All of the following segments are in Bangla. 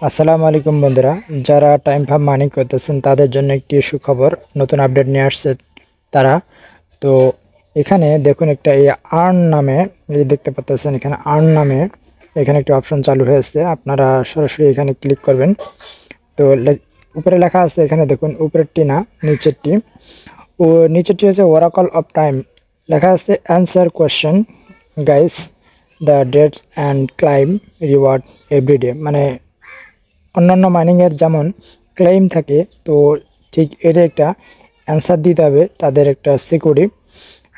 আসসালামু আলাইকুম বন্ধুরা, যারা টাইম ফার্ম মাইনিং করতেছেন তাদের জন্য একটি সুখবর, নতুন আপডেট নিয়ে আসছে তারা। তো এখানে দেখুন একটা এই আর্ন নামে, এই দেখতে পাচ্ছেন এখানে আর্ন নামে এখানে একটা অপশন চালু হয়েছে। আপনারা সরাসরি এখানে ক্লিক করবেন। তো উপরে লেখা আছে, এখানে দেখুন উপরেরটি না নিচেরটি, ও নিচেরটি হচ্ছে ওরাকল অফ টাইম। লেখা আছে answer question guys, the dates and claim reward everyday. মানে অন্যান্য মাইনিংয়ের যেমন ক্লেম থাকে, তো ঠিক এর একটা অ্যান্সার দিতে হবে, তাদের একটা সিকিউরিটি।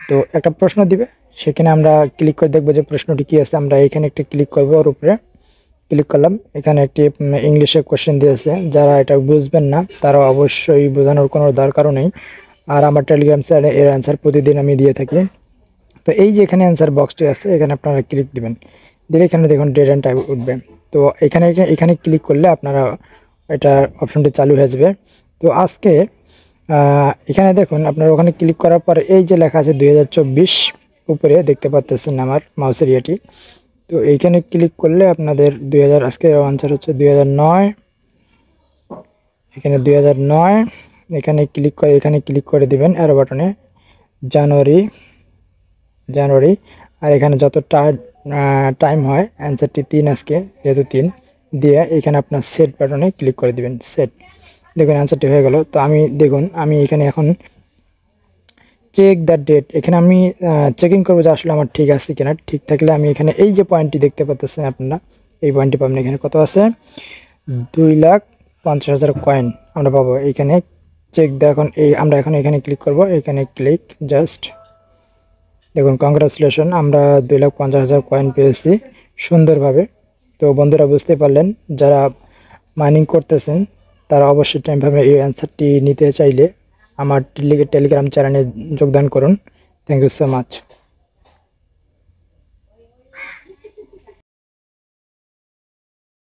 তো একটা প্রশ্ন দিবে, সেখানে আমরা ক্লিক করে দেখবো যে প্রশ্নটি কী আছে। আমরা এখানে একটা ক্লিক করবো, ওর উপরে ক্লিক করলাম। এখানে একটি ইংলিশে কোশ্চেন দিয়েছে, যারা এটা বুঝবেন না তারা অবশ্যই বোঝানোর কোনো দরকারও নেই। আর আমার টেলিগ্রাম চ্যানেলে এর অ্যান্সার প্রতিদিন আমি দিয়ে থাকি। তো এই যে এখানে অ্যান্সার বক্সটি আছে, এখানে আপনারা ক্লিক দিবেন, দিলে এখানে দেখুন ডেট অ্যান্ড টাইম উঠবে। তো এখানে এখানে ক্লিক করলে আপনারা এটা অপশনটি চালু হয়ে যাবে। তো আজকে এখানে দেখুন, আপনার ওখানে ক্লিক করার পর এই যে লেখা আছে 2024 উপরে দেখতে পাচ্ছেন আমার মাউসের ইয়েটি। তো এইখানে ক্লিক করলে আপনাদের 2000, আজকে আনসার হচ্ছে 2009। এখানে 2009 এখানে ক্লিক করে দিবেন অ্যারো বাটনে, জানুয়ারি। আর এখানে যত টাইম হয়, অ্যান্সারটি 3, আজকে যেহেতু 3 দিয়ে এখানে আপনার সেট বাটনে ক্লিক করে দিবেন। সেট, দেখুন অ্যান্সারটি হয়ে গেল। তো আমি এখানে এখন চেক দ্য ডেট, এখানে আমি চেকিং করবো যে আসলে আমার ঠিক আছে কিনা। ঠিক থাকলে আমি এখানে এই যে পয়েন্টটি দেখতে পাচ্ছেন আপনারা, এই পয়েন্টটি পাবেন। এখানে কত আছে? 2,50,000 কয়েন আমরা পাবো। এইখানে চেক দ্য, এখন আমরা এখানে ক্লিক করব। এখানে ক্লিক জাস্ট, দেখুন কংগ্রাচুলেশন, আমরা 2,50,000 কয়েন পেয়েছি সুন্দরভাবে। তো বন্ধুরা বুঝতে পারলেন, যারা মাইনিং করতেছেন তারা অবশ্যই টাইম ফার্মে এই অ্যান্সারটি নিতে চাইলে আমার টেলিগ্রাম চ্যানেলে যোগদান করুন। Thank you so much.